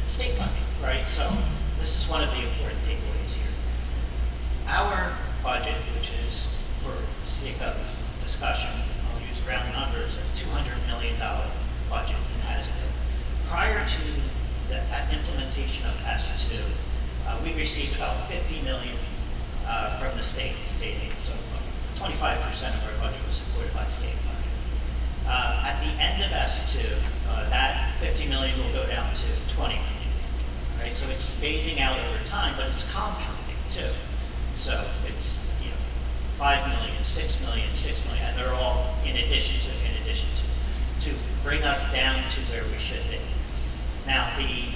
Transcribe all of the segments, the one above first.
state funding, right? So this is one of the important takeaways here. Our budget, which is, for sake of discussion, I'll use round numbers, a $200 million budget and has been. Prior to the implementation of S2, we received about $50 million from the state aid. So 25% of our budget was supported by state funding. At the end of S2, that $50 million will go down to $20 million. Right? So it's phasing out over time, but it's compounding too. So it's 5 million, 6 million, 6 million, and they're all in addition to bring us down to where we should be. Now the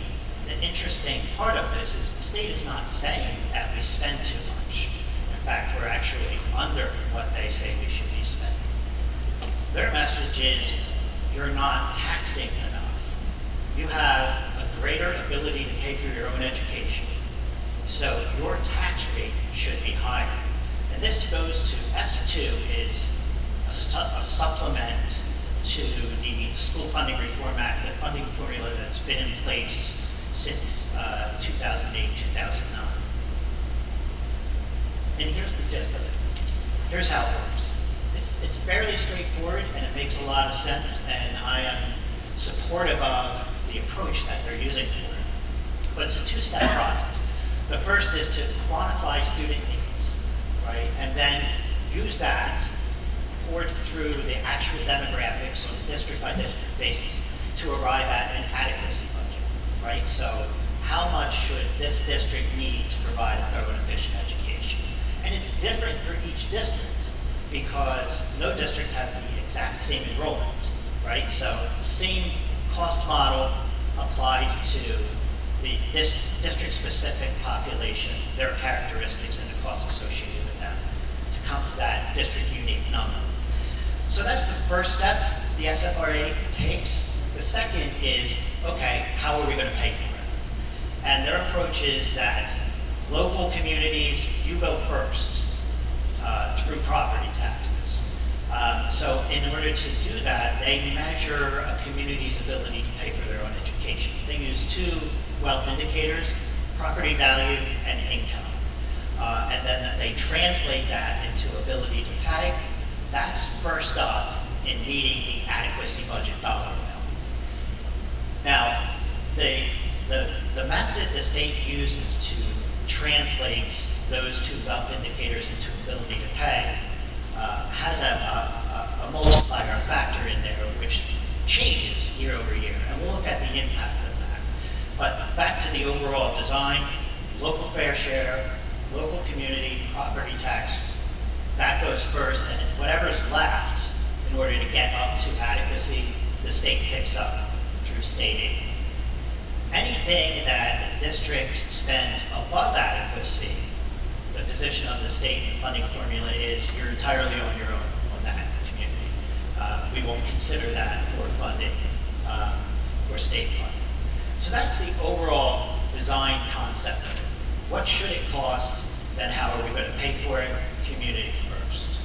interesting part of this is the state is not saying that we spend too much. In fact, we're actually under what they say we should be spending. Their message is you're not taxing enough. You have a greater ability to pay for your own education. So your tax rate should be higher. And this goes to S2 is a supplement to the School Funding Reform Act, the funding formula that's been in place since 2008, 2009. And here's the gist of it. Here's how it works. It's fairly straightforward and it makes a lot of sense, and I am supportive of the approach that they're using for it. But it's a two-step process. The first is to quantify student needs, right? And then use that poured through the actual demographics on a district-by-district basis to arrive at an adequacy budget, right? So how much should this district need to provide a thorough and efficient education? And it's different for each district because no district has the exact same enrollment, right? So same cost model applied to the district-specific population, their characteristics and the costs associated with them to come to that district-unique number. So that's the first step the SFRA takes. The second is, okay, how are we going to pay for it? And their approach is that local communities, you go first through property taxes. So in order to do that, they measure a community's ability to pay for their own education. They use two wealth indicators, property value and income. And then they translate that into ability to pay. That's first up in meeting the adequacy budget dollar amount. Now, the method the state uses to translate those two wealth indicators into ability to pay has a multiplier, a factor in there, which changes year over year. And we'll look at the impact of that. But back to the overall design, local fair share, local community, property tax, that goes first, and whatever's left in order to get up to adequacy, the state picks up through state aid. Anything that the district spends above adequacy, the position of the state and the funding formula is you're entirely on your own on that community. We won't consider that for funding, for state funding. So that's the overall design concept of it. What should it cost? Then how are we going to pay for it? Community first.